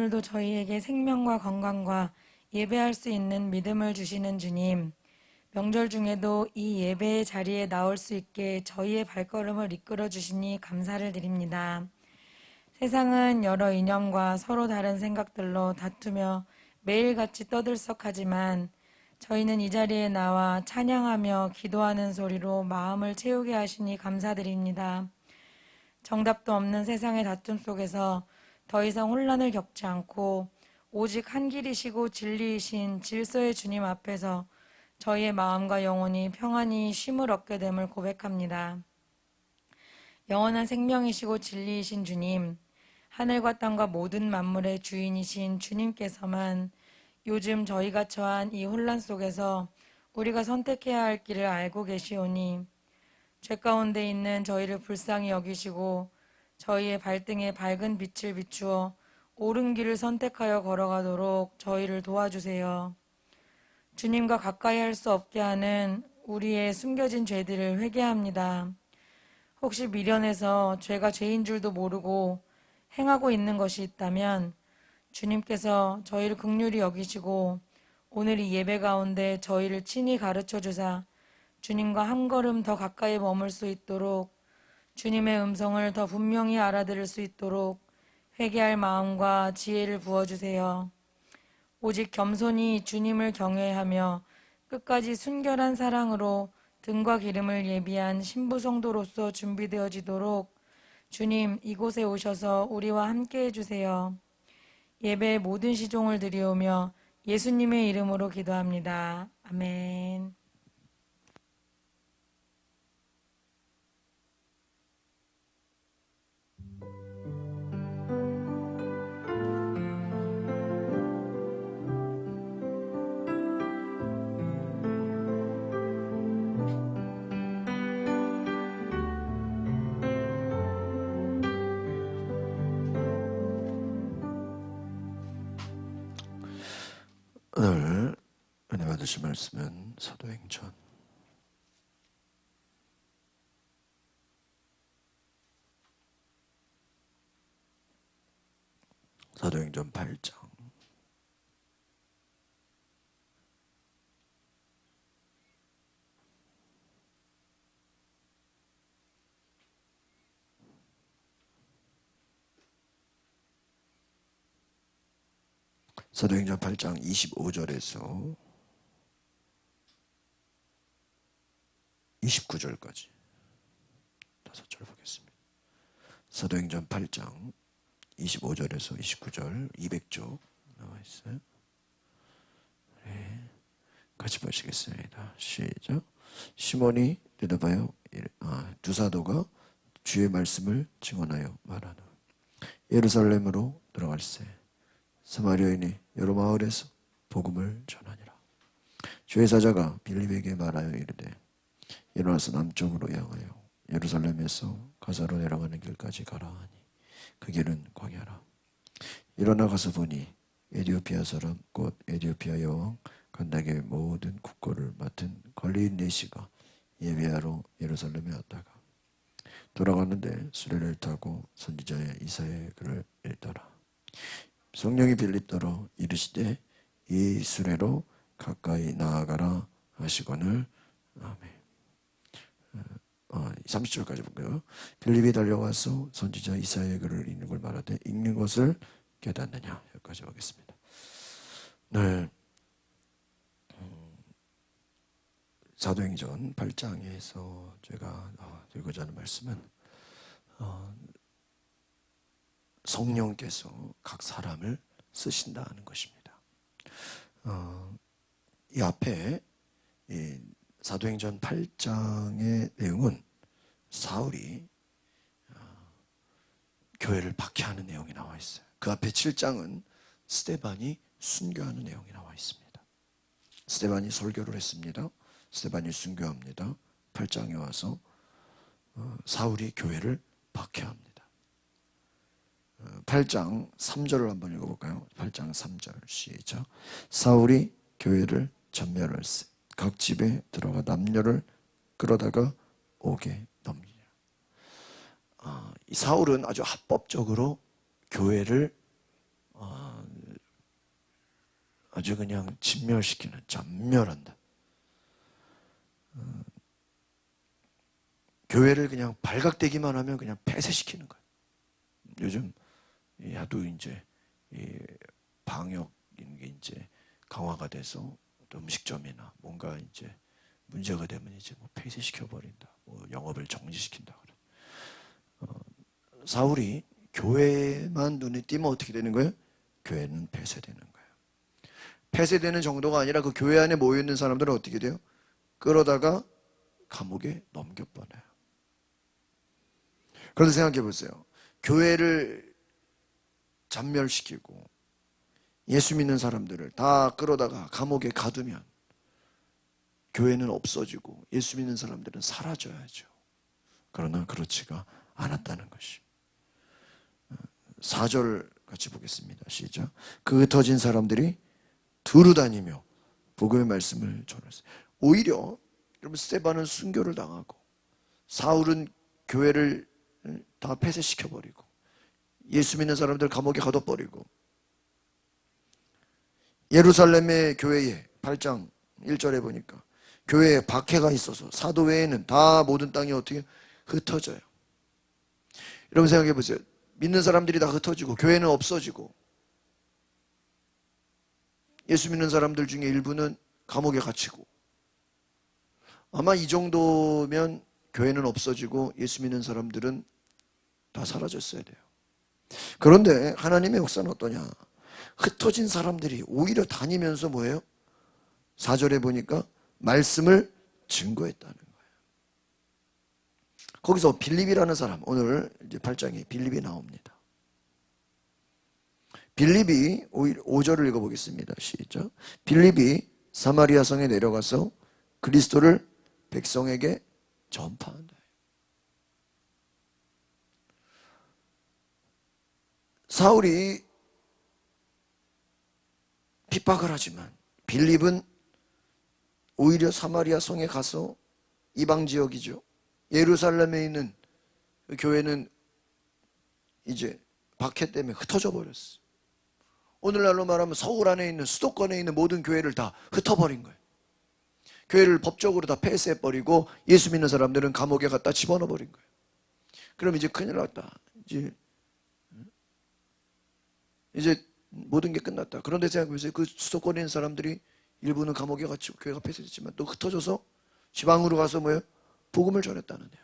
오늘도 저희에게 생명과 건강과 예배할 수 있는 믿음을 주시는 주님, 명절 중에도 이 예배의 자리에 나올 수 있게 저희의 발걸음을 이끌어 주시니 감사를 드립니다. 세상은 여러 이념과 서로 다른 생각들로 다투며 매일같이 떠들썩하지만 저희는 이 자리에 나와 찬양하며 기도하는 소리로 마음을 채우게 하시니 감사드립니다. 정답도 없는 세상의 다툼 속에서 더 이상 혼란을 겪지 않고 오직 한 길이시고 진리이신 질서의 주님 앞에서 저희의 마음과 영혼이 평안히 쉼을 얻게 됨을 고백합니다. 영원한 생명이시고 진리이신 주님, 하늘과 땅과 모든 만물의 주인이신 주님께서만 요즘 저희가 처한 이 혼란 속에서 우리가 선택해야 할 길을 알고 계시오니 죄 가운데 있는 저희를 불쌍히 여기시고 저희의 발등에 밝은 빛을 비추어 옳은 길을 선택하여 걸어가도록 저희를 도와주세요. 주님과 가까이 할 수 없게 하는 우리의 숨겨진 죄들을 회개합니다. 혹시 미련해서 죄가 죄인 줄도 모르고 행하고 있는 것이 있다면 주님께서 저희를 긍휼히 여기시고 오늘 이 예배 가운데 저희를 친히 가르쳐 주사 주님과 한 걸음 더 가까이 머물 수 있도록 주님의 음성을 더 분명히 알아들을 수 있도록 회개할 마음과 지혜를 부어주세요. 오직 겸손히 주님을 경외하며 끝까지 순결한 사랑으로 등과 기름을 예비한 신부 성도로서 준비되어지도록 주님 이곳에 오셔서 우리와 함께 해주세요. 예배의 모든 시종을 드리오며 예수님의 이름으로 기도합니다. 아멘. 오늘 은혜 받으실 말씀은 사도행전 8장 25절에서 29절까지 5절 보겠습니다. 사도행전 8장 25절에서 29절 200쪽 나와 있어요. 네, 같이 보시겠습니다. 시작. 시몬이 대답하여 두 사도가 주의 말씀을 증언하여 말하노 예루살렘으로 들어갈세 사마리아인이 여러 마을에서 복음을 전하니라. 주의 사자가 빌립에게 말하여 이르되 일어나서 남쪽으로 향하여 예루살렘에서 가사로 내려가는 길까지 가라 하니 그 길은 광야라. 일어나 가서 보니 에디오피아 사람 곧 에디오피아 여왕 간다게 모든 국고를 맡은 관리인 네시가 예배하러 예루살렘에 왔다가 돌아가는데 수레를 타고 선지자의 이사야의 글을 읽더라. 성령이 빌립더러 이르시되 이 수레로 가까이 나아가라 하시거늘. 아멘. 30절까지 볼까요? 빌립이 달려와서 선지자 이사야의 글을 읽는 걸 말하되 읽는 것을 깨닫느냐. 여기까지 보겠습니다. 네. 사도행전 8장에서 제가 읽고자 하는 말씀은 성령께서 각 사람을 쓰신다는 것입니다. 이 앞에 이 사도행전 8장의 내용은 사울이 교회를 박해하는 내용이 나와 있어요. 그 앞에 7장은 스데반이 순교하는 내용이 나와 있습니다. 스데반이 설교를 했습니다. 스데반이 순교합니다. 8장에 와서 사울이 교회를 박해합니다. 8장 3절을 한번 읽어볼까요? 8장 3절 시작. 사울이 교회를 전멸할세 각 집에 들어가 남녀를 끌어다가 옥에 넘기니라. 이 사울은 아주 합법적으로 교회를 아주 그냥 진멸시키는, 전멸한다. 교회를 그냥 발각되기만 하면 그냥 폐쇄시키는 거예요. 요즘 하도 이제 방역인 게 이제 강화가 돼서 또 음식점이나 뭔가 이제 문제가 되면 이제 뭐 폐쇄시켜 버린다, 뭐 영업을 정지시킨다 그래. 사울이 교회만 눈에 띄면 어떻게 되는 거예요? 교회는 폐쇄되는 거예요. 폐쇄되는 정도가 아니라 그 교회 안에 모여 있는 사람들은 어떻게 돼요? 끌어다가 감옥에 넘겨버려요. 그런데 생각해 보세요. 교회를 잔멸시키고 예수 믿는 사람들을 다 끌어다가 감옥에 가두면 교회는 없어지고 예수 믿는 사람들은 사라져야죠. 그러나 그렇지가 않았다는 것이. 4절 같이 보겠습니다. 시작. 그 흩어진 사람들이 두루 다니며 복음의 말씀을 전했어요. 오히려 여러분, 스데반은 순교를 당하고 사울은 교회를 다 폐쇄시켜버리고 예수 믿는 사람들 감옥에 가둬버리고, 예루살렘의 교회에 8장 1절에 보니까 교회에 박해가 있어서 사도 외에는 다 모든 땅이 어떻게 흩어져요. 여러분 생각해 보세요. 믿는 사람들이 다 흩어지고 교회는 없어지고 예수 믿는 사람들 중에 일부는 감옥에 갇히고, 아마 이 정도면 교회는 없어지고 예수 믿는 사람들은 다 사라졌어야 돼요. 그런데 하나님의 역사는 어떠냐? 흩어진 사람들이 오히려 다니면서 뭐예요? 4절에 보니까 말씀을 증거했다는 거예요. 거기서 빌립이라는 사람, 오늘 이제 8장에 빌립이 나옵니다. 빌립이 5절을 읽어보겠습니다. 시작. 빌립이 사마리아 성에 내려가서 그리스도를 백성에게 전파한다. 사울이 핍박을 하지만 빌립은 오히려 사마리아 성에 가서, 이방 지역이죠, 예루살렘에 있는 교회는 이제 박해 때문에 흩어져 버렸어. 오늘날로 말하면 서울 안에 있는, 수도권에 있는 모든 교회를 다 흩어버린 거예요. 교회를 법적으로 다 폐쇄해버리고 예수 믿는 사람들은 감옥에 갖다 집어넣어 버린 거예요. 그럼 이제 큰일 났다. 이제 모든 게 끝났다. 그런데 생각해보세요. 그 수도권에 있는 사람들이 일부는 감옥에 갇히고 교회가 폐쇄됐지만 또 흩어져서 지방으로 가서 뭐예요? 복음을 전했다는데요.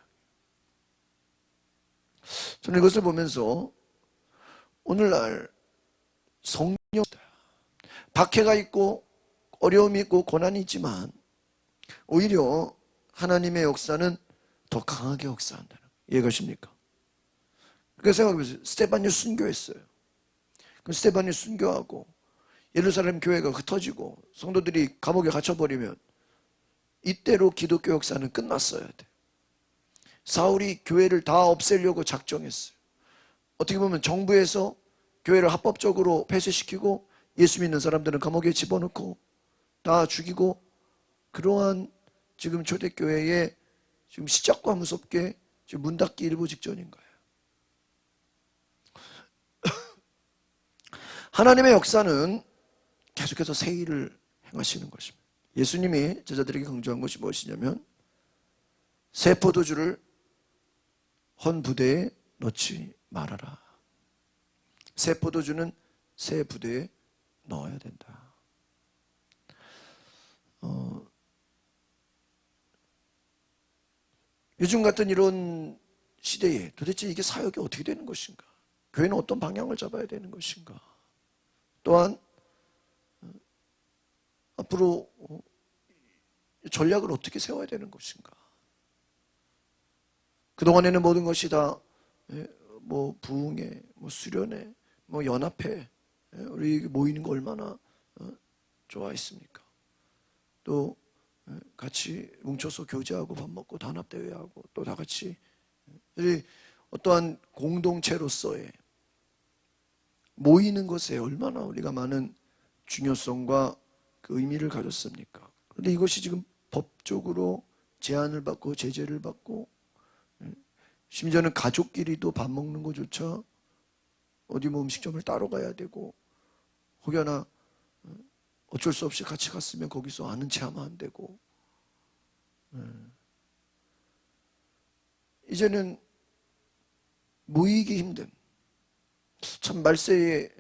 저는 이것을 보면서 오늘날 성령, 박해가 있고 어려움이 있고 고난이 있지만 오히려 하나님의 역사는 더 강하게 역사한다는 거예요. 이해가십니까? 그래서 생각해보세요. 스데반이 순교했어요. 그럼 스데반이 순교하고 예루살렘 교회가 흩어지고 성도들이 감옥에 갇혀버리면 이때로 기독교 역사는 끝났어야 돼. 사울이 교회를 다 없애려고 작정했어요. 어떻게 보면 정부에서 교회를 합법적으로 폐쇄시키고 예수 믿는 사람들은 감옥에 집어넣고 다 죽이고, 그러한 지금 초대교회의 지금 시작과 무섭게 지금 문 닫기 일부 직전인 거예요. 하나님의 역사는 계속해서 새 일을 행하시는 것입니다. 예수님이 제자들에게 강조한 것이 무엇이냐면 새 포도주를 헌 부대에 넣지 말아라. 새 포도주는 새 부대에 넣어야 된다. 요즘 같은 이런 시대에 도대체 이게 사역이 어떻게 되는 것인가? 교회는 어떤 방향을 잡아야 되는 것인가? 또한 앞으로 전략을 어떻게 세워야 되는 것인가? 그동안에는 모든 것이 다 뭐 부흥회, 뭐 수련회, 뭐 연합회, 우리 모이는 거 얼마나 좋아했습니까? 또 같이 뭉쳐서 교제하고 밥 먹고 단합대회하고 또 다 같이 어떠한 공동체로서의 모이는 것에 얼마나 우리가 많은 중요성과 그 의미를 가졌습니까? 그런데 이것이 지금 법적으로 제한을 받고 제재를 받고, 심지어는 가족끼리도 밥 먹는 것조차 어디 뭐 음식점을 따로 가야 되고, 혹여나 어쩔 수 없이 같이 갔으면 거기서 아는 체 하면 안 되고, 이제는 모이기 힘든, 참 말세에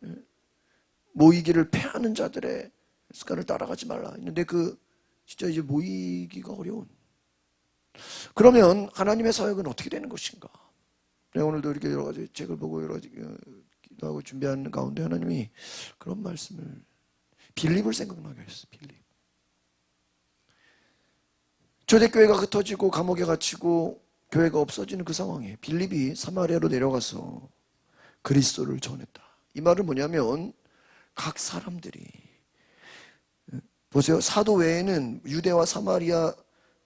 모이기를 패하는 자들의 습관을 따라가지 말라 했는데, 진짜 이제 모이기가 어려운. 그러면 하나님의 사역은 어떻게 되는 것인가? 내가 오늘도 이렇게 여러 가지 책을 보고 여러 가지 기도하고 준비하는 가운데 하나님이 그런 말씀을, 빌립을 생각나게 했어. 빌립. 초대교회가 흩어지고 감옥에 갇히고 교회가 없어지는 그 상황에 빌립이 사마리아로 내려가서 그리스도를 전했다. 이 말은 뭐냐면, 각 사람들이 보세요. 사도 외에는 유대와 사마리아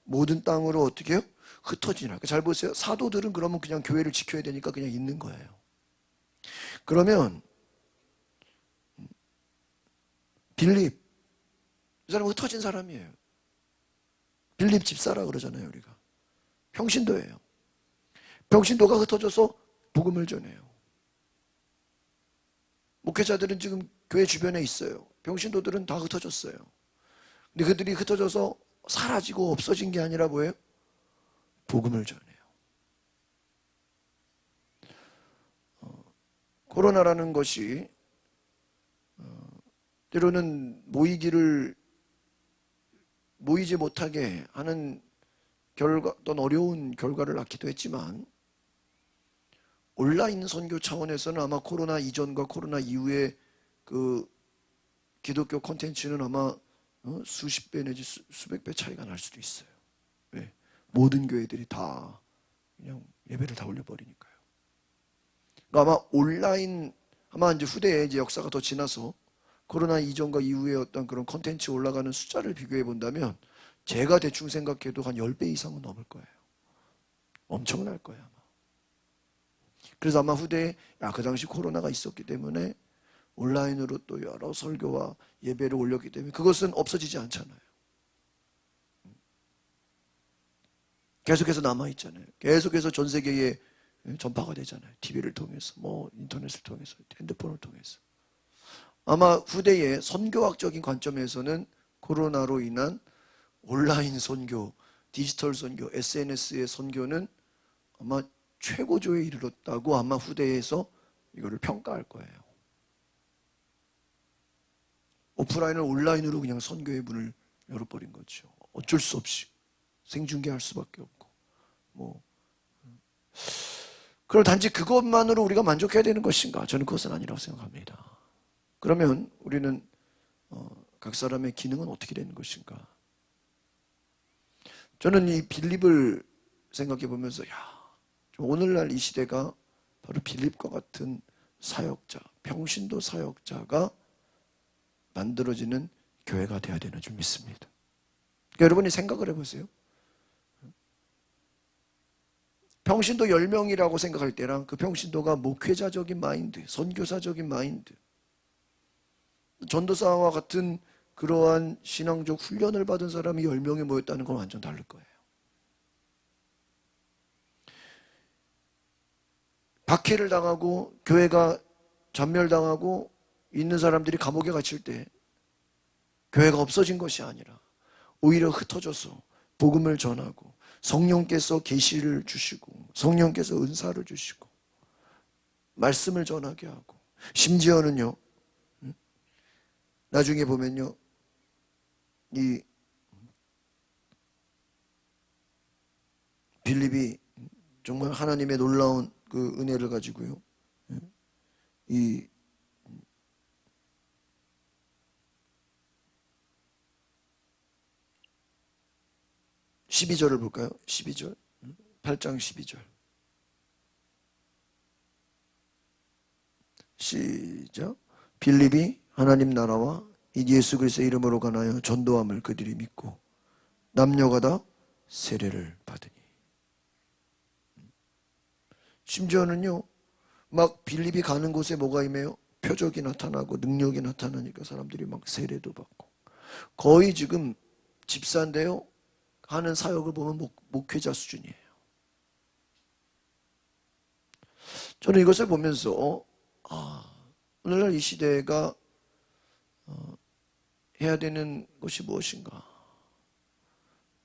모든 땅으로 어떻게 해요? 흩어지나. 잘 보세요. 사도들은 그러면 그냥 교회를 지켜야 되니까 그냥 있는 거예요. 그러면 빌립, 이 사람은 흩어진 사람이에요. 빌립 집사라 그러잖아요, 우리가. 평신도예요. 평신도가 흩어져서 복음을 전해요. 목회자들은 지금 교회 주변에 있어요. 평신도들은 다 흩어졌어요. 근데 그들이 흩어져서 사라지고 없어진 게 아니라 뭐예요? 복음을 전해요. 코로나라는 것이 때로는 모이지 못하게 하는 어떤 어려운 결과를 낳기도 했지만, 온라인 선교 차원에서는 아마 코로나 이전과 코로나 이후의 그 기독교 콘텐츠는 아마 수십 배 내지 수백 배 차이가 날 수도 있어요. 왜? 모든 교회들이 다 그냥 예배를 다 올려버리니까요. 그러니까 아마 온라인, 아마 이제 후대에 이제 역사가 더 지나서 코로나 이전과 이후의 어떤 그런 콘텐츠 올라가는 숫자를 비교해 본다면, 제가 대충 생각해도 한 10배 이상은 넘을 거예요. 엄청날 거예요, 아마. 그래서 아마 후대에 그 당시 코로나가 있었기 때문에 온라인으로 또 여러 설교와 예배를 올렸기 때문에 그것은 없어지지 않잖아요. 계속해서 남아있잖아요. 계속해서 전 세계에 전파가 되잖아요. TV를 통해서, 인터넷을 통해서, 핸드폰을 통해서. 아마 후대의 선교학적인 관점에서는 코로나로 인한 온라인 선교, 디지털 선교, SNS의 선교는 아마 최고조에 이르렀다고 아마 후대에서 이거를 평가할 거예요. 오프라인을 온라인으로 그냥 선교의 문을 열어버린 거죠. 어쩔 수 없이 생중계할 수밖에 없고. 그럼 단지 그것만으로 우리가 만족해야 되는 것인가? 저는 그것은 아니라고 생각합니다. 그러면 우리는 각 사람의 기능은 어떻게 되는 것인가? 저는 이 빌립을 생각해 보면서, 오늘날 이 시대가 바로 빌립과 같은 사역자, 평신도 사역자가 만들어지는 교회가 되어야 되는 줄 믿습니다. 그러니까 여러분이 생각을 해보세요. 평신도 10명이라고 생각할 때랑 그 평신도가 목회자적인 마인드, 선교사적인 마인드, 전도사와 같은 그러한 신앙적 훈련을 받은 사람이 10명이 모였다는 건 완전 다를 거예요. 박해를 당하고 교회가 전멸당하고 있는 사람들이 감옥에 갇힐 때 교회가 없어진 것이 아니라 오히려 흩어져서 복음을 전하고 성령께서 계시를 주시고 성령께서 은사를 주시고 말씀을 전하게 하고, 심지어는요, 나중에 보면요, 이 빌립이 정말 하나님의 놀라운 그 은혜를 가지고요, 이 12절을 볼까요? 12절, 8장 12절. 시작. 빌립이 하나님 나라와 이 예수 그리스도의 이름으로 관하여 전도함을 그들이 믿고 남녀가 다 세례를 받으니. 심지어는요, 막 빌립이 가는 곳에 뭐가 임해요? 표적이 나타나고 능력이 나타나니까 사람들이 막 세례도 받고, 거의 지금 집사인데요, 하는 사역을 보면 목회자 수준이에요. 저는 이것을 보면서 오늘날 이 시대가 해야 되는 것이 무엇인가?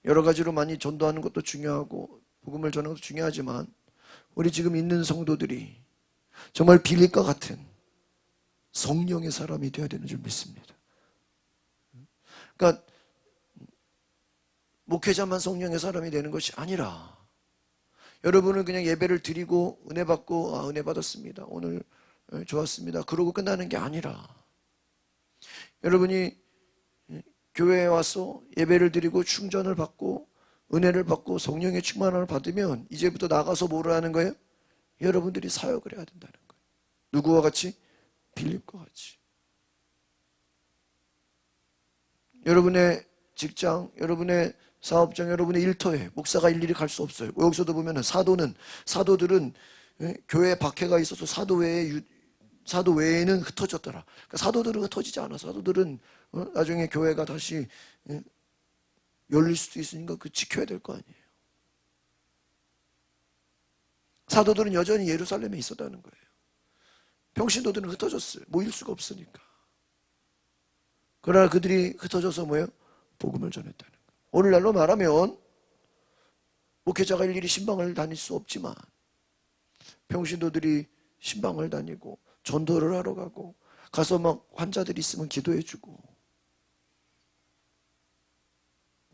여러 가지로 많이 전도하는 것도 중요하고 복음을 전하는 것도 중요하지만 우리 지금 있는 성도들이 정말 빌립과 같은 성령의 사람이 되어야 되는 줄 믿습니다. 그러니까 목회자만 성령의 사람이 되는 것이 아니라 여러분은 그냥 예배를 드리고 은혜 받고 은혜 받았습니다. 오늘 좋았습니다. 그러고 끝나는 게 아니라 여러분이 교회에 와서 예배를 드리고 충전을 받고 은혜를 받고 성령의 충만함을 받으면 이제부터 나가서 뭐를 하는 거예요? 여러분들이 사역을 해야 된다는 거예요. 누구와 같이? 빌립과 같이. 여러분의 직장, 여러분의 사업장, 여러분의 일터에 목사가 일일이 갈 수 없어요. 여기서도 보면 사도들은 교회에 박해가 있어서 사도 외에는 흩어졌더라. 그러니까 사도들은 흩어지지 않아. 사도들은 나중에 교회가 다시 열릴 수도 있으니까 그 지켜야 될 거 아니에요. 사도들은 여전히 예루살렘에 있었다는 거예요. 평신도들은 흩어졌어요. 모일 수가 없으니까. 그러나 그들이 흩어져서 뭐예요? 복음을 전했다는 거예요. 오늘날로 말하면 목회자가 일일이 신방을 다닐 수 없지만 평신도들이 신방을 다니고 전도를 하러 가고 가서 막 환자들이 있으면 기도해주고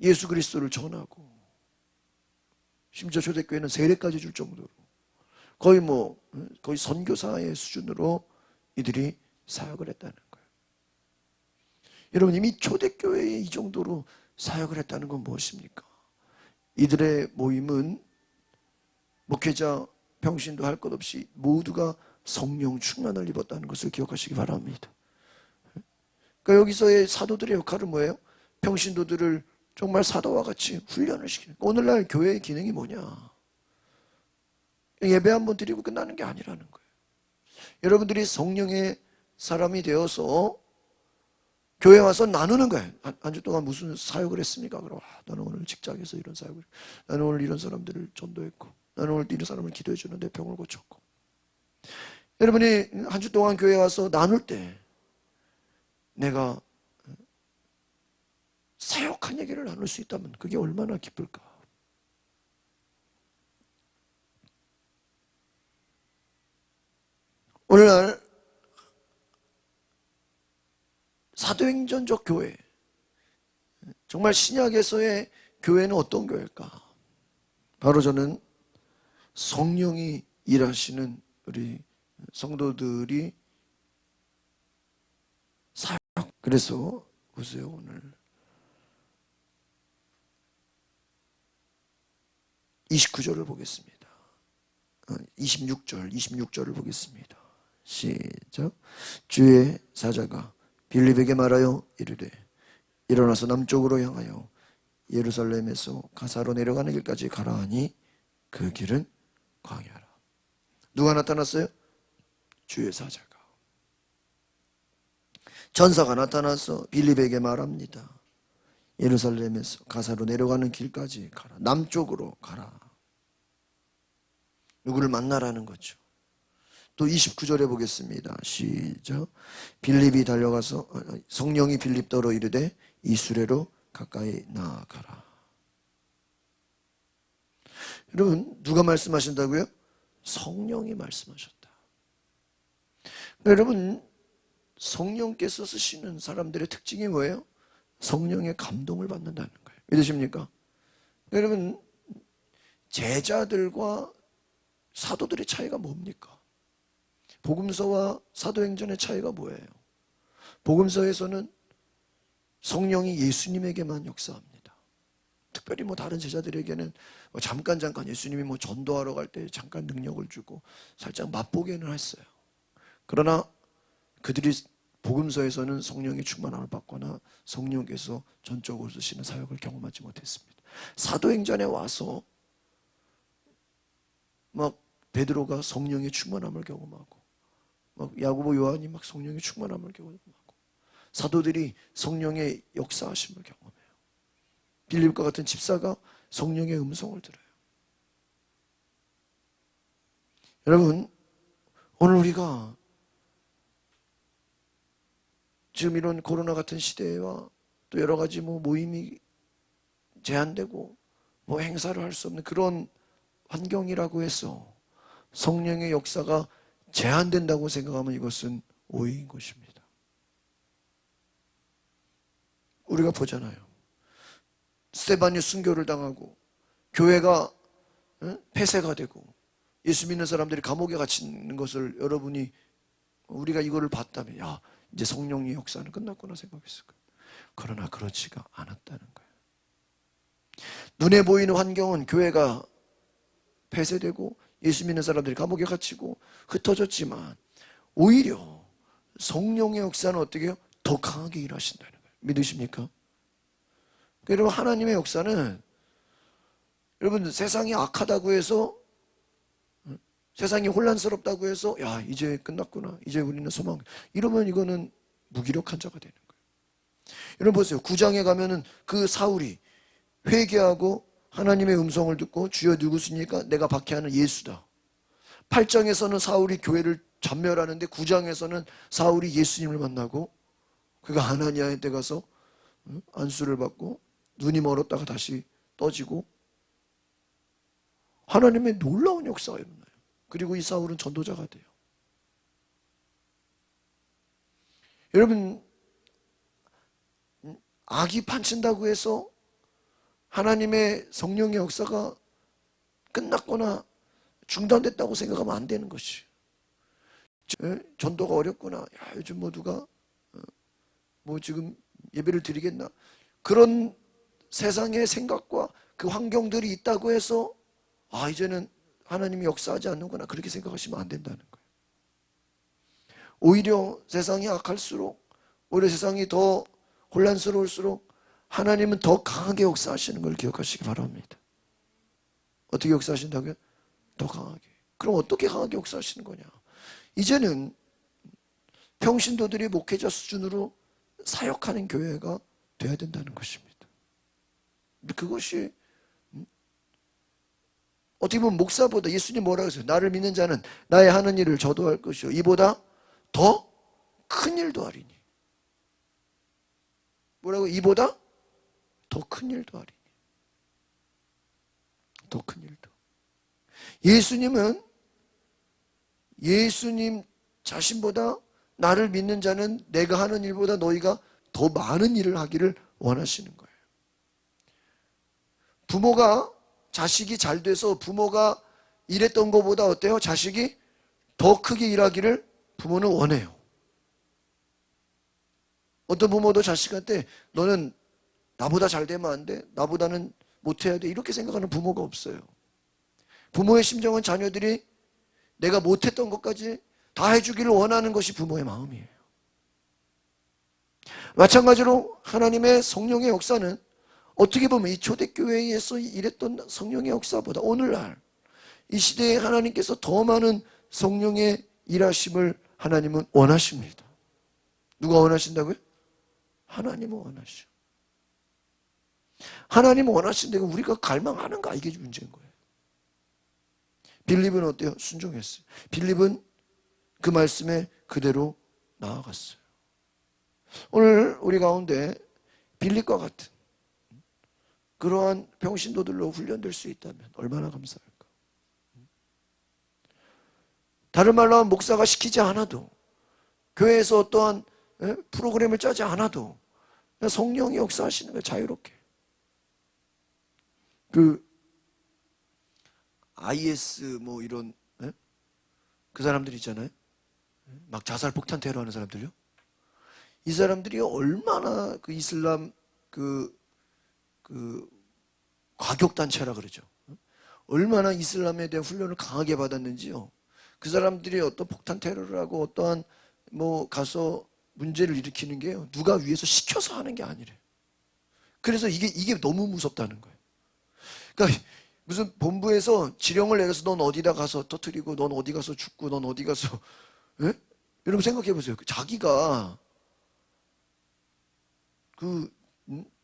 예수 그리스도를 전하고 심지어 초대교회는 세례까지 줄 정도로 거의 선교사의 수준으로 이들이 사역을 했다는 거예요. 여러분 이미 초대교회에 이 정도로 사역을 했다는 건 무엇입니까? 이들의 모임은 목회자, 평신도 할 것 없이 모두가 성령 충만을 입었다는 것을 기억하시기 바랍니다. 그러니까 여기서의 사도들의 역할은 뭐예요? 평신도들을 정말 사도와 같이 훈련을 시키는 거예요. 오늘날 교회의 기능이 뭐냐? 예배 한번 드리고 끝나는 게 아니라는 거예요. 여러분들이 성령의 사람이 되어서 교회 와서 나누는 거예요. 한 주 동안 무슨 사역을 했습니까? 그럼 나는 오늘 직장에서 이런 사역을 했고, 나는 오늘 이런 사람들을 전도했고, 나는 오늘 이런 사람을 기도해 주는데 병을 고쳤고. 여러분이 한 주 동안 교회 와서 나눌 때 내가 사역한 얘기를 나눌 수 있다면 그게 얼마나 기쁠까? 오늘날 사도행전적 교회, 정말 신약에서의 교회는 어떤 교회일까? 바로 저는 성령이 일하시는 우리 성도들이 사역. 그래서 보세요. 오늘 29절을 보겠습니다. 26절을 보겠습니다. 시작. 주의 사자가 빌립에게 말하여 이르되 일어나서 남쪽으로 향하여 예루살렘에서 가사로 내려가는 길까지 가라 하니 그 길은 광야라. 누가 나타났어요? 주의 사자가. 전사가 나타나서 빌립에게 말합니다. 예루살렘에서 가사로 내려가는 길까지 가라. 남쪽으로 가라. 누구를 만나라는 거죠. 또 29절에 보겠습니다. 시작. 빌립이 달려가서 성령이 빌립더러 이르되 이수레로 가까이 나아가라. 여러분 누가 말씀하신다고요? 성령이 말씀하셨다. 여러분 성령께서 쓰시는 사람들의 특징이 뭐예요? 성령의 감동을 받는다는 거예요. 믿으십니까? 여러분 제자들과 사도들의 차이가 뭡니까? 복음서와 사도행전의 차이가 뭐예요? 복음서에서는 성령이 예수님에게만 역사합니다. 특별히 다른 제자들에게는 잠깐 예수님이 전도하러 갈 때 잠깐 능력을 주고 살짝 맛보게는 했어요. 그러나 그들이 복음서에서는 성령의 충만함을 받거나 성령께서 전적으로 쓰시는 사역을 경험하지 못했습니다. 사도행전에 와서 베드로가 성령의 충만함을 경험하고 야고보 요한이 성령의 충만함을 경험하고 사도들이 성령의 역사하심을 경험해요. 빌립과 같은 집사가 성령의 음성을 들어요. 여러분 오늘 우리가 지금 이런 코로나 같은 시대와 또 여러 가지 뭐 모임이 제한되고 뭐 행사를 할 수 없는 그런 환경이라고 해서 성령의 역사가 제한된다고 생각하면 이것은 오해인 것입니다. 우리가 보잖아요. 스데반이 순교를 당하고 교회가 폐쇄가 되고 예수 믿는 사람들이 감옥에 갇히는 것을 여러분이 우리가 이거를 봤다면 야 이제 성령의 역사는 끝났구나 생각했을 거예요. 그러나 그렇지가 않았다는 거예요. 눈에 보이는 환경은 교회가 폐쇄되고 예수 믿는 사람들이 감옥에 갇히고 흩어졌지만 오히려 성령의 역사는 어떻게 해요? 더 강하게 일하신다는 거예요. 믿으십니까? 여러분 하나님의 역사는 여러분 세상이 악하다고 해서 세상이 혼란스럽다고 해서 야 이제 끝났구나 이제 우리는 소망 이러면 이거는 무기력한 자가 되는 거예요. 여러분 보세요. 9장에 가면은 그 사울이 회개하고 하나님의 음성을 듣고 주여 누구십니까? 내가 박해하는 예수다. 8장에서는 사울이 교회를 전멸하는데 9장에서는 사울이 예수님을 만나고 그가 하나니아에 때 가서 안수를 받고 눈이 멀었다가 다시 떠지고 하나님의 놀라운 역사가 일어나요. 그리고 이 사울은 전도자가 돼요. 여러분 악이 판친다고 해서 하나님의 성령의 역사가 끝났거나 중단됐다고 생각하면 안 되는 것이. 전도가 어렵구나. 야, 요즘 뭐 누가 뭐 지금 예배를 드리겠나. 그런 세상의 생각과 그 환경들이 있다고 해서 아 이제는 하나님이 역사하지 않는구나 그렇게 생각하시면 안 된다는 거예요. 오히려 세상이 악할수록 오히려 세상이 더 혼란스러울수록 하나님은 더 강하게 역사하시는 걸 기억하시기 바랍니다. 어떻게 역사하신다고요? 더 강하게. 그럼 어떻게 강하게 역사하시는 거냐? 이제는 평신도들이 목회자 수준으로 사역하는 교회가 돼야 된다는 것입니다. 그것이 어떻게 보면 목사보다 예수님 뭐라고 했어요? 나를 믿는 자는 나의 하는 일을 저도 할 것이요 이보다 더 큰 일도 하리니. 뭐라고? 이보다 더 큰 일도 하리니. 더 큰 일도. 예수님은 예수님 자신보다 나를 믿는 자는 내가 하는 일보다 너희가 더 많은 일을 하기를 원하시는 거예요. 부모가 자식이 잘 돼서 부모가 일했던 것보다 어때요? 자식이 더 크게 일하기를 부모는 원해요. 어떤 부모도 자식한테 너는 나보다 잘 되면 안 돼. 나보다는 못해야 돼. 이렇게 생각하는 부모가 없어요. 부모의 심정은 자녀들이 내가 못했던 것까지 다 해주기를 원하는 것이 부모의 마음이에요. 마찬가지로 하나님의 성령의 역사는 어떻게 보면 이 초대교회에서 일했던 성령의 역사보다 오늘날 이 시대에 하나님께서 더 많은 성령의 일하심을 하나님은 원하십니다. 누가 원하신다고요? 하나님은 원하시죠. 하나님은 원하시는데 우리가 갈망하는가 이게 문제인 거예요. 빌립은 어때요? 순종했어요. 빌립은 그 말씀에 그대로 나아갔어요. 오늘 우리 가운데 빌립과 같은 그러한 평신도들로 훈련될 수 있다면 얼마나 감사할까. 다른 말로 하면 목사가 시키지 않아도 교회에서 어떠한 프로그램을 짜지 않아도 성령이 역사하시는 거예요. 자유롭게. 그 IS 뭐 이런 그 사람들 있잖아요. 막 자살 폭탄 테러 하는 사람들요. 이 사람들이 얼마나 그 이슬람 그 과격단체라 그러죠. 얼마나 이슬람에 대한 훈련을 강하게 받았는지요. 그 사람들이 어떤 폭탄 테러를 하고 어떠한 뭐 가서 문제를 일으키는 게요. 누가 위에서 시켜서 하는 게 아니래요. 그래서 이게 너무 무섭다는 거예요. 그러니까 무슨 본부에서 지령을 내려서 넌 어디다 가서 터뜨리고 넌 어디 가서 죽고 넌 어디 가서 여러분 생각해 보세요. 자기가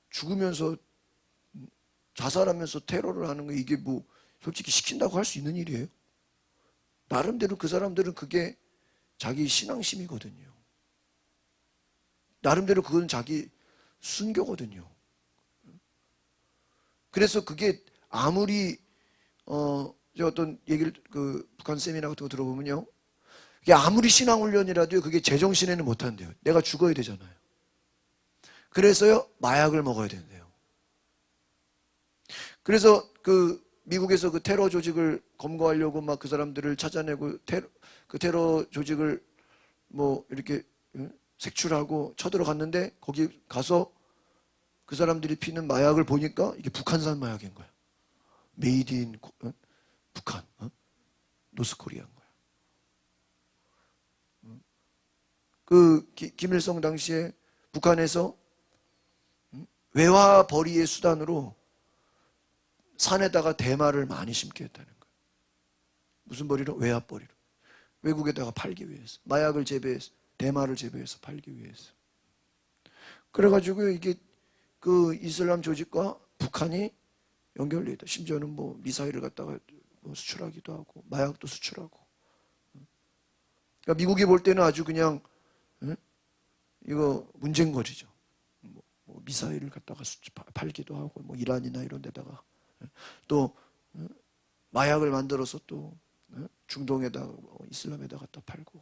죽으면서 자살하면서 테러를 하는 거 이게 뭐 솔직히 시킨다고 할 수 있는 일이에요? 나름대로 그 사람들은 그게 자기 신앙심이거든요. 나름대로 그건 자기 순교거든요. 그래서 그게 아무리 제가 어떤 얘기를 북한 세미나 같은 거 들어보면요, 이게 아무리 신앙훈련이라도 그게 제정신에는 못한대요. 내가 죽어야 되잖아요. 그래서요, 마약을 먹어야 된대요. 그래서 미국에서 그 테러 조직을 검거하려고 막 그 사람들을 찾아내고 그 테러 조직을 뭐 이렇게 색출하고 쳐들어갔는데, 거기 가서 그 사람들이 피는 마약을 보니까 이게 북한산 마약인 거야. 메이드 인 북한, 노스코리아인 거야. 김일성 당시에 북한에서 외화벌이의 수단으로 산에다가 대마를 많이 심게 했다는 거예요. 무슨 벌이로? 외화벌이로. 외국에다가 팔기 위해서. 마약을 재배해서, 대마를 재배해서 팔기 위해서. 그래가지고 이게 그 이슬람 조직과 북한이 연결되어 있다. 심지어는 뭐 미사일을 갖다가 뭐 수출하기도 하고, 마약도 수출하고. 그러니까 미국이 볼 때는 아주 그냥 이거 문제인 거죠. 뭐 미사일을 갖다가 팔기도 하고, 뭐 이란이나 이런 데다가 또 마약을 만들어서 또 중동에다가 이슬람에다 갖다 팔고,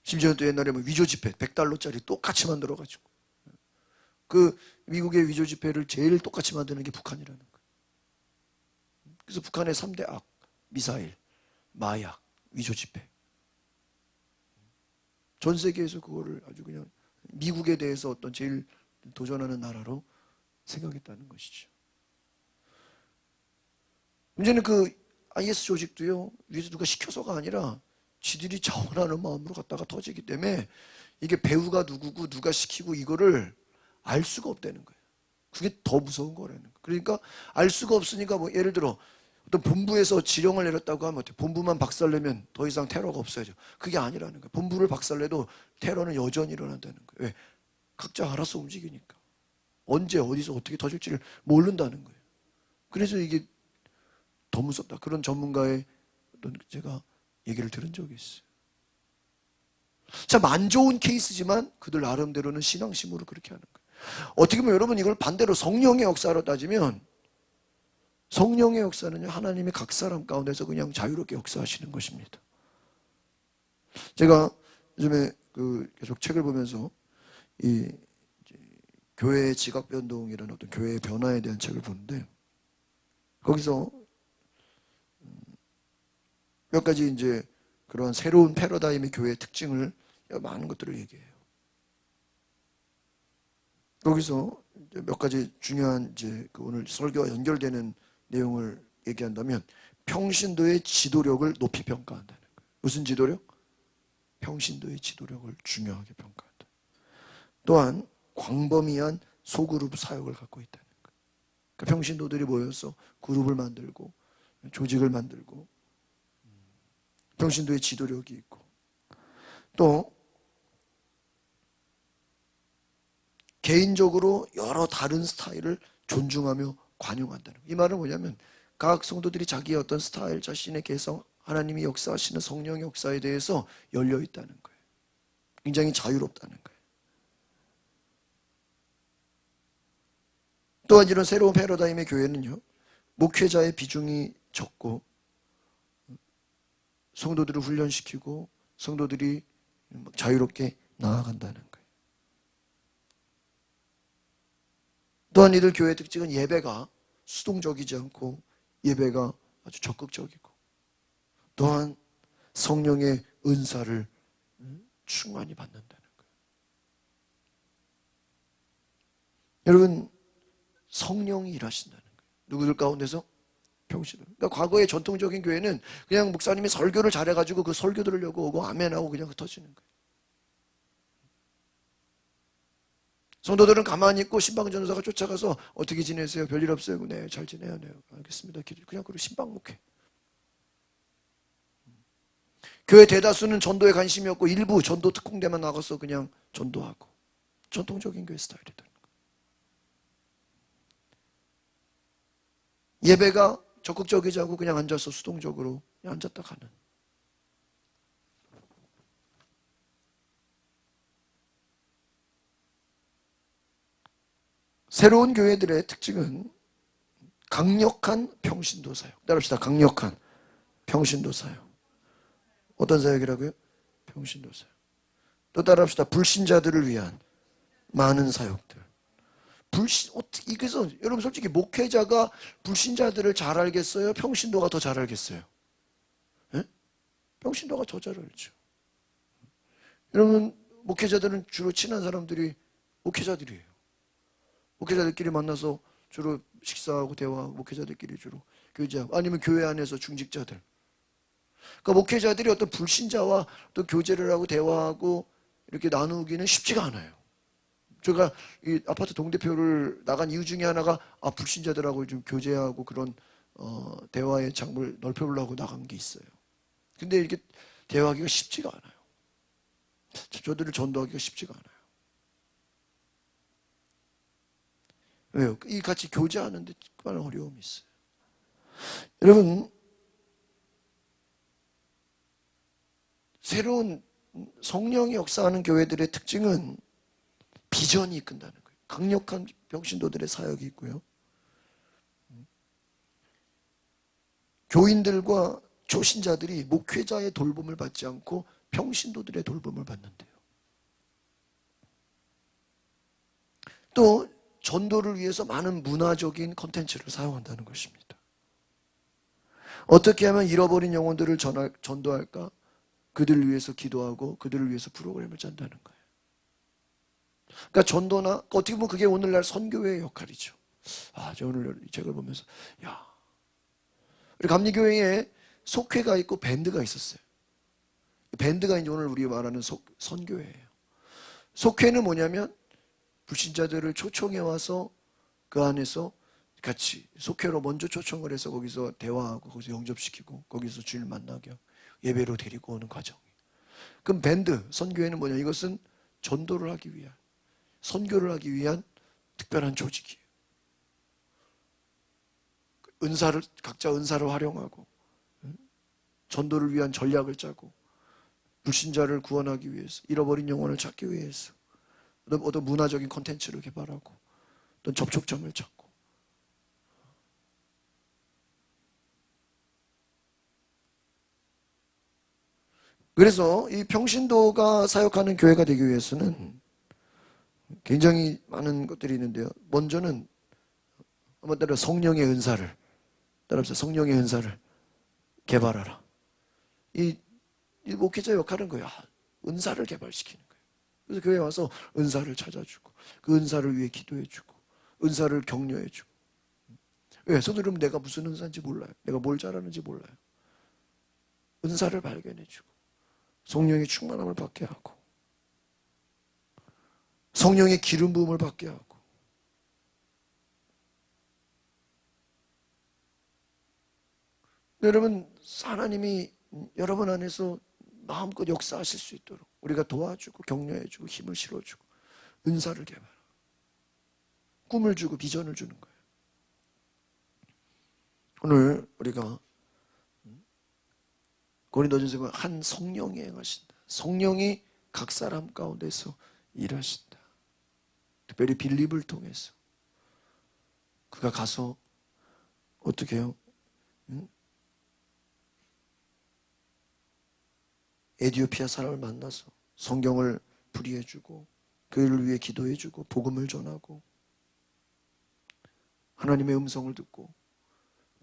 심지어 또 옛날에 뭐 위조 지폐 100달러짜리 똑같이 만들어가지고, 그 미국의 위조 지폐를 제일 똑같이 만드는 게 북한이라는 거예요. 그래서 북한의 3대 악, 미사일, 마약, 위조 지폐. 전 세계에서 그거를 아주 그냥 미국에 대해서 어떤 제일 도전하는 나라로 생각했다는 것이죠. 문제는 그 IS 조직도요, 위에서 누가 시켜서가 아니라 지들이 자원하는 마음으로 갖다가 터지기 때문에, 이게 배우가 누구고 누가 시키고 이거를 알 수가 없다는 거예요. 그게 더 무서운 거라는 거예요. 그러니까 알 수가 없으니까, 뭐 예를 들어 어떤 본부에서 지령을 내렸다고 하면 어때? 본부만 박살내면 더 이상 테러가 없어야죠. 그게 아니라는 거예요. 본부를 박살내도 테러는 여전히 일어난다는 거예요. 왜? 각자 알아서 움직이니까. 언제 어디서 어떻게 터질지를 모른다는 거예요. 그래서 이게 더 무섭다. 그런 전문가의 어떤 제가 얘기를 들은 적이 있어요. 참 안 좋은 케이스지만 그들 나름대로는 신앙심으로 그렇게 하는 거예요. 어떻게 보면 여러분, 이걸 반대로 성령의 역사로 따지면, 성령의 역사는요, 하나님이 각 사람 가운데서 그냥 자유롭게 역사하시는 것입니다. 제가 요즘에 계속 책을 보면서 이 교회의 지각 변동이라는 어떤 교회의 변화에 대한 책을 보는데, 거기서 몇 가지 이제 그런 새로운 패러다임의 교회의 특징을 많은 것들을 얘기해요. 거기서 몇 가지 중요한 이제 오늘 설교와 연결되는 내용을 얘기한다면, 평신도의 지도력을 높이 평가한다는 거예요. 무슨 지도력? 평신도의 지도력을 중요하게 평가한다. 또한 광범위한 소그룹 사역을 갖고 있다는 거예요. 그러니까 평신도들이 모여서 그룹을 만들고 조직을 만들고 평신도의 지도력이 있고, 또 개인적으로 여러 다른 스타일을 존중하며 관용한다는 거예요. 이 말은 뭐냐면, 각 성도들이 자기의 어떤 스타일, 자신의 개성, 하나님이 역사하시는 성령의 역사에 대해서 열려 있다는 거예요. 굉장히 자유롭다는 거예요. 또한 이런 새로운 패러다임의 교회는요, 목회자의 비중이 적고 성도들을 훈련시키고 성도들이 자유롭게 나아간다는 거예요. 또한 이들 교회의 특징은 예배가 수동적이지 않고 예배가 아주 적극적이고, 또한 성령의 은사를 충만히 받는다는 거예요. 여러분, 성령이 일하신다는 거예요. 누구들 가운데서? 평신도. 그러니까 과거의 전통적인 교회는 그냥 목사님이 설교를 잘해가지고 그 설교 들으려고 오고 아멘하고 그냥 흩어지는 거예요. 성도들은 가만히 있고 신방 전도사가 쫓아가서 어떻게 지내세요? 별일 없어요? 네, 잘 지내요. 네, 알겠습니다. 그냥 그리고 신방 목회. 교회 대다수는 전도에 관심이 없고 일부 전도 특공대만 나가서 그냥 전도하고, 전통적인 교회 스타일이다. 예배가 적극적이지 않고 그냥 앉아서 수동적으로 그냥 앉았다 가는. 새로운 교회들의 특징은 강력한 평신도 사역. 따라합시다. 강력한 평신도 사역. 어떤 사역이라고요? 평신도 사역. 또 따라합시다. 불신자들을 위한 많은 사역들. 그래서 여러분 솔직히 목회자가 불신자들을 잘 알겠어요? 평신도가 더 잘 알겠어요? 예? 평신도가 더 잘 알죠. 여러분 목회자들은 주로 친한 사람들이 목회자들이에요. 목회자들끼리 만나서 주로 식사하고 대화하고 목회자들끼리 주로 교제하고 아니면 교회 안에서 중직자들. 그러니까 목회자들이 어떤 불신자와 또 교제를 하고 대화하고 이렇게 나누기는 쉽지가 않아요. 제가 이 아파트 동대표를 나간 이유 중에 하나가 불신자들하고 좀 교제하고 그런 대화의 창을 넓혀보려고 나간 게 있어요. 근데 이렇게 대화하기가 쉽지가 않아요. 저들을 전도하기가 쉽지가 않아요. 왜요? 이 같이 교제하는데 많은 어려움이 있어요. 여러분 새로운 성령이 역사하는 교회들의 특징은 비전이 이끈다는 거예요. 강력한 평신도들의 사역이 있고요. 교인들과 초신자들이 목회자의 돌봄을 받지 않고 평신도들의 돌봄을 받는데요. 또 전도를 위해서 많은 문화적인 콘텐츠를 사용한다는 것입니다. 어떻게 하면 잃어버린 영혼들을 전도할까? 그들을 위해서 기도하고 그들을 위해서 프로그램을 짠다는 거예요. 그러니까 전도나 어떻게 보면 그게 오늘날 선교회의 역할이죠. 저 오늘 이 책을 보면서 우리 감리교회에 속회가 있고 밴드가 있었어요. 밴드가 이제 오늘 우리가 말하는 선교회예요. 속회는 뭐냐면 불신자들을 초청해 와서 그 안에서 같이 속회로 먼저 초청을 해서 거기서 대화하고 거기서 영접시키고 거기서 주일 만나게 하고 예배로 데리고 오는 과정이에요. 그럼 밴드, 선교회는 뭐냐? 이것은 전도를 하기 위한 선교를 하기 위한 특별한 조직이에요. 각자 은사를 활용하고 전도를 위한 전략을 짜고 불신자를 구원하기 위해서 잃어버린 영혼을 찾기 위해서 어떤 문화적인 콘텐츠를 개발하고 어떤 접촉점을 찾고 그래서 이 평신도가 사역하는 교회가 되기 위해서는 굉장히 많은 것들이 있는데요. 먼저는 한번 따라 성령의 은사를 따라서 성령의 은사를 개발하라. 이 목회자 역할은 거야. 은사를 개발시키는 거예요. 그래서 교회에 와서 은사를 찾아주고 그 은사를 위해 기도해주고 은사를 격려해주고 왜? 손으로는 내가 무슨 은사인지 몰라요. 내가 뭘 잘하는지 몰라요. 은사를 발견해주고 성령의 충만함을 받게 하고 성령의 기름 부음을 받게 하고 여러분 하나님이 여러분 안에서 마음껏 역사하실 수 있도록 우리가 도와주고 격려해주고 힘을 실어주고 은사를 개발하고 꿈을 주고 비전을 주는 거예요. 오늘 우리가 고린도전서에 보면 한 성령이 행하신다. 성령이 각 사람 가운데서 일하신다. 특별히 빌립을 통해서 그가 가서 어떻게 해요? 에디오피아 사람을 만나서 성경을 풀이해주고 그를 위해 기도해주고 복음을 전하고 하나님의 음성을 듣고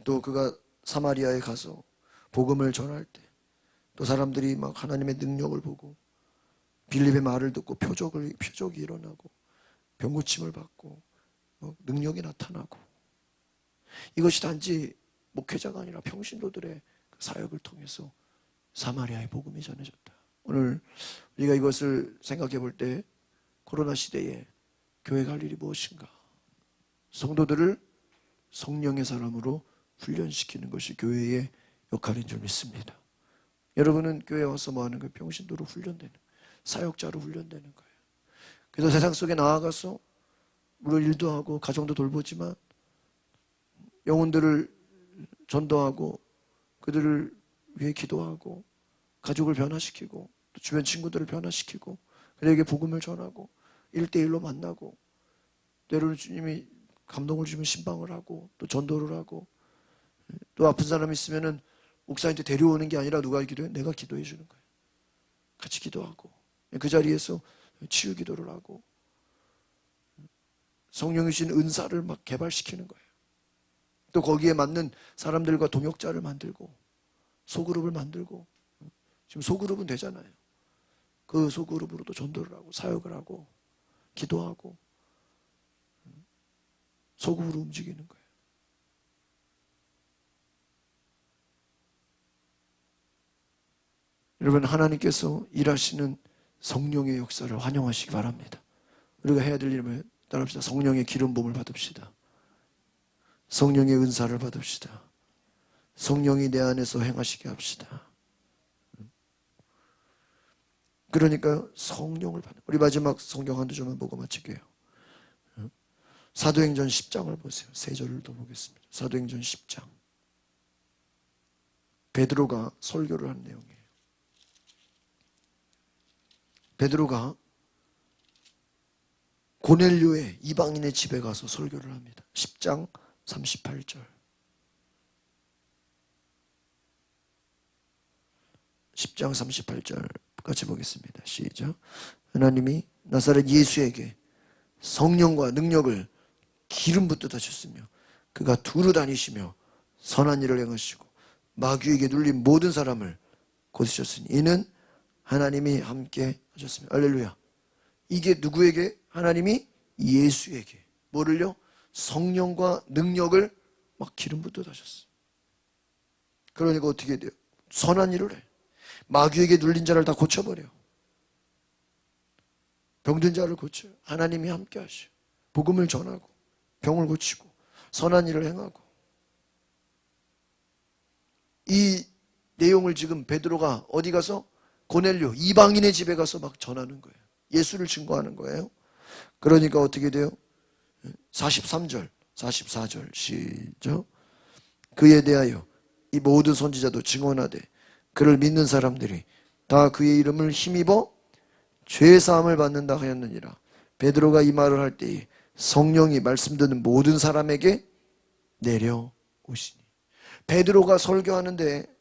또 그가 사마리아에 가서 복음을 전할 때 또 사람들이 막 하나님의 능력을 보고 빌립의 말을 듣고 표적이 일어나고 병고침을 받고 능력이 나타나고 이것이 단지 목회자가 아니라 평신도들의 사역을 통해서 사마리아의 복음이 전해졌다. 오늘 우리가 이것을 생각해 볼 때 코로나 시대에 교회가 할 일이 무엇인가? 성도들을 성령의 사람으로 훈련시키는 것이 교회의 역할인 줄 믿습니다. 여러분은 교회에 와서 뭐 하는 거예요? 평신도로 훈련되는 사역자로 훈련되는 거예요. 그래서 세상 속에 나아가서 물론 일도 하고 가정도 돌보지만 영혼들을 전도하고 그들을 위해 기도하고 가족을 변화시키고 또 주변 친구들을 변화시키고 그들에게 복음을 전하고 1대1로 만나고 때로는 주님이 감동을 주면 신방을 하고 또 전도를 하고 또 아픈 사람이 있으면은 목사한테 데려오는 게 아니라 누가 기도해? 내가 기도해 주는 거예요. 같이 기도하고 그 자리에서 치유 기도를 하고 성령이 주신 은사를 막 개발시키는 거예요. 또 거기에 맞는 사람들과 동역자를 만들고 소그룹을 만들고 지금 소그룹은 되잖아요. 그 소그룹으로도 전도를 하고 사역을 하고 기도하고 소그룹으로 움직이는 거예요. 여러분, 하나님께서 일하시는 성령의 역사를 환영하시기 바랍니다. 우리가 해야 될 일을 따라합시다. 성령의 기름 부음을 받읍시다. 성령의 은사를 받읍시다. 성령이 내 안에서 행하시게 합시다. 그러니까 성령을 받는. 우리 마지막 성경 한두 점만 보고 마칠게요. 사도행전 10장을 보세요. 세 절을 더 보겠습니다. 사도행전 10장. 베드로가 설교를 한 내용이에요. 베드로가 고넬료의 이방인의 집에 가서 설교를 합니다. 10장 38절. 10장 38절 같이 보겠습니다. 시작. 하나님이 나사렛 예수에게 성령과 능력을 기름 붓듯 하셨으며 그가 두루 다니시며 선한 일을 행하시고 마귀에게 눌린 모든 사람을 고치셨으니 이는 하나님이 함께 하셨습니다. 할렐루야. 이게 누구에게? 하나님이 예수에게 뭐를요? 성령과 능력을 막 기름 붓듯 하셨어요. 그러니까 어떻게 돼요? 선한 일을 해. 마귀에게 눌린 자를 다 고쳐버려. 병든 자를 고쳐요. 하나님이 함께 하셔. 복음을 전하고 병을 고치고 선한 일을 행하고. 이 내용을 지금 베드로가 어디 가서? 고넬료 이방인의 집에 가서 막 전하는 거예요. 예수를 증거하는 거예요. 그러니까 어떻게 돼요? 43절 44절 시작. 그에 대하여 이 모든 선지자도 증언하되 그를 믿는 사람들이 다 그의 이름을 힘입어 죄사함을 받는다 하였느니라. 베드로가 이 말을 할 때에 성령이 말씀 듣는 모든 사람에게 내려오시니. 베드로가 설교하는데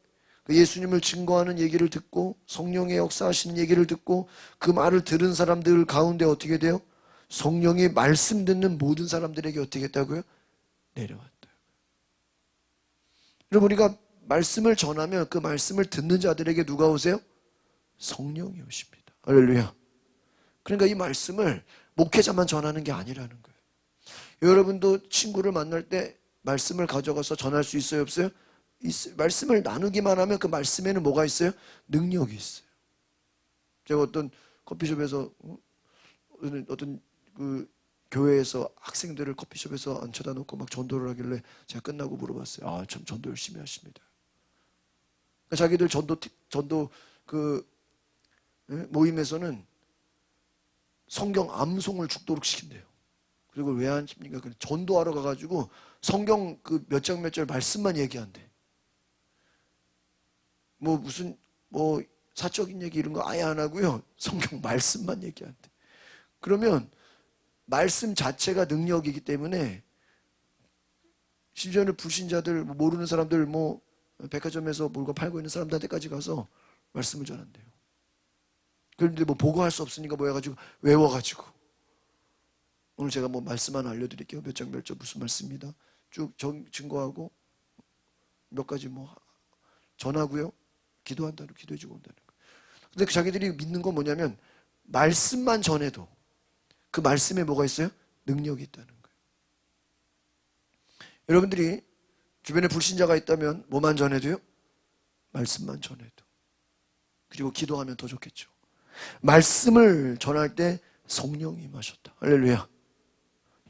예수님을 증거하는 얘기를 듣고 성령의 역사하시는 얘기를 듣고 그 말을 들은 사람들 가운데 어떻게 돼요? 성령이 말씀 듣는 모든 사람들에게 어떻게 했다고요? 내려왔다. 여러분, 우리가 말씀을 전하면 그 말씀을 듣는 자들에게 누가 오세요? 성령이 오십니다. 할렐루야. 그러니까 이 말씀을 목회자만 전하는 게 아니라는 거예요. 여러분도 친구를 만날 때 말씀을 가져가서 전할 수 있어요? 없어요? 있어요. 말씀을 나누기만 하면 그 말씀에는 뭐가 있어요? 능력이 있어요. 제가 어떤 커피숍에서 어떤 그 교회에서 학생들을 커피숍에서 앉혀다 놓고 막 전도를 하길래 제가 끝나고 물어봤어요. 아, 참 전도 열심히 하십니다. 그러니까 자기들 전도 그 모임에서는 성경 암송을 죽도록 시킨대요. 그리고 왜 하십니까? 전도하러 가가지고 성경 그 몇 장 몇 절 말씀만 얘기한대. 무슨 사적인 얘기 이런 거 아예 안 하고요. 성경 말씀만 얘기한대. 그러면 말씀 자체가 능력이기 때문에 심지어는 불신자들, 모르는 사람들, 백화점에서 물건 팔고 있는 사람들한테까지 가서 말씀을 전한대요. 그런데 보고할 수 없으니까 뭐 해가지고 외워가지고 오늘 제가 말씀 하나 알려드릴게요. 몇 장 몇 절 무슨 말씀입니다. 쭉 증거하고 몇 가지 전하고요. 기도한다는 기도해주고 온다는 거예요. 근데 자기들이 믿는 건 뭐냐면 말씀만 전해도 그 말씀에 뭐가 있어요? 능력이 있다는 거예요. 여러분들이 주변에 불신자가 있다면 뭐만 전해도요? 말씀만 전해도. 그리고 기도하면 더 좋겠죠. 말씀을 전할 때 성령이 임하셨다. 할렐루야.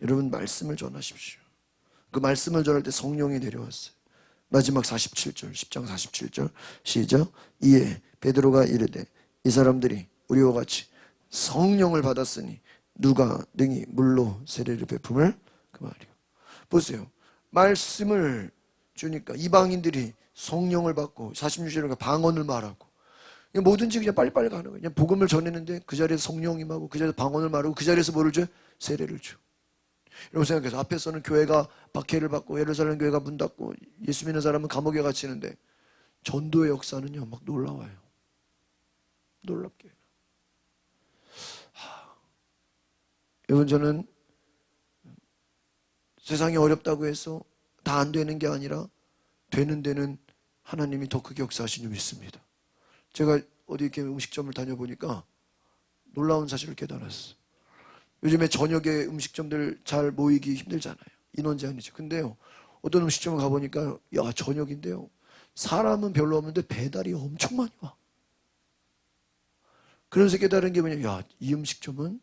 여러분 말씀을 전하십시오. 그 말씀을 전할 때 성령이 내려왔어요. 마지막 47절 10장 47절 시작. 이에 베드로가 이르되 이 사람들이 우리와 같이 성령을 받았으니 누가 능히 물로 세례를 베품을 그 말이요. 보세요. 말씀을 주니까 이방인들이 성령을 받고 46절에 방언을 말하고 뭐든지 그냥 빨리빨리 가는 거예요. 그냥 복음을 전했는데 그 자리에서 성령 임하고 그 자리에서 방언을 말하고 그 자리에서 뭐를 줘요? 세례를 줘. 이러고 생각해서 앞에서는 교회가 박해를 받고 예루살렘 교회가 문 닫고 예수 믿는 사람은 감옥에 갇히는데 전도의 역사는요 막 놀라워요. 놀랍게. 여러분, 저는 세상이 어렵다고 해서 다 안 되는 게 아니라 되는 데는 하나님이 더 크게 역사하신 줄 믿습니다. 제가 어디 이렇게 음식점을 다녀보니까 놀라운 사실을 깨달았어요. 요즘에 저녁에 음식점들 잘 모이기 힘들잖아요. 인원 제한이죠. 근데요, 어떤 음식점을 가보니까 야, 저녁인데요, 사람은 별로 없는데 배달이 엄청 많이 와. 그래서 깨달은 게 뭐냐, 야, 이 음식점은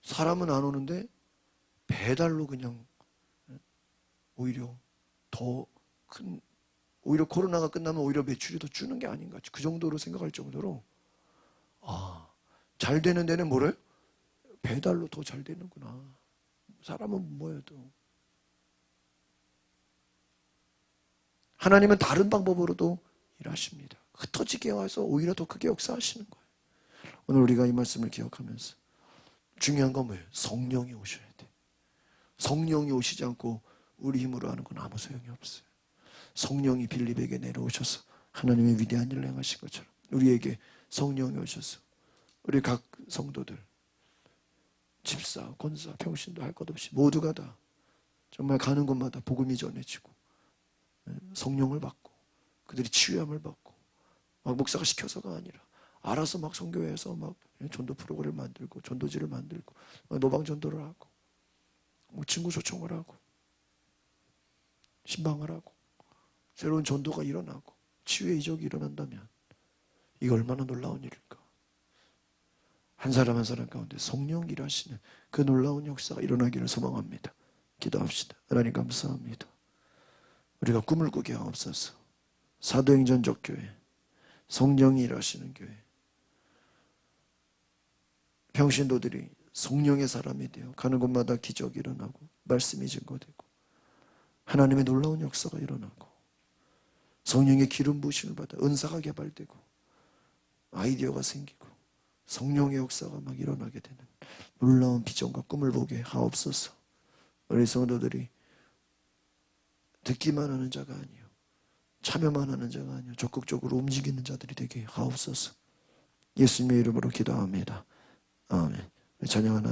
사람은 안 오는데 배달로 그냥 오히려 더 큰, 오히려 코로나가 끝나면 오히려 매출이 더 주는 게 아닌가, 그 정도로 생각할 정도로 잘 되는 데는 뭐래요? 배달로 더 잘 되는구나. 사람은 뭐여도. 하나님은 다른 방법으로도 일하십니다. 흩어지게 와서 오히려 더 크게 역사하시는 거예요. 오늘 우리가 이 말씀을 기억하면서 중요한 건 뭐예요? 성령이 오셔야 돼. 성령이 오시지 않고 우리 힘으로 하는 건 아무 소용이 없어요. 성령이 빌립에게 내려오셔서 하나님의 위대한 일을 행하신 것처럼 우리에게 성령이 오셔서 우리 각 성도들, 집사, 권사, 평신도 할 것 없이 모두가 다 정말 가는 곳마다 복음이 전해지고 성령을 받고 그들이 치유함을 받고 막 목사가 시켜서가 아니라 알아서 막 선교회에서 막 전도 프로그램을 만들고 전도지를 만들고 노방 전도를 하고 뭐 친구 초청을 하고 신방을 하고 새로운 전도가 일어나고 치유의 이적이 일어난다면 이게 얼마나 놀라운 일일까. 한 사람 한 사람 가운데 성령 일하시는 그 놀라운 역사가 일어나기를 소망합니다. 기도합시다. 하나님 감사합니다. 우리가 꿈을 꾸게 하옵소서. 사도행전적 교회, 성령이 일하시는 교회, 평신도들이 성령의 사람이 되어 가는 곳마다 기적이 일어나고 말씀이 증거되고 하나님의 놀라운 역사가 일어나고 성령의 기름 부으심을 받아 은사가 개발되고 아이디어가 생기고 성령의 역사가 막 일어나게 되는 놀라운 비전과 꿈을 보게 하옵소서. 우리 성도들이 듣기만 하는 자가 아니요 참여만 하는 자가 아니요 적극적으로 움직이는 자들이 되게 하옵소서. 예수님의 이름으로 기도합니다. 아멘. 찬양하나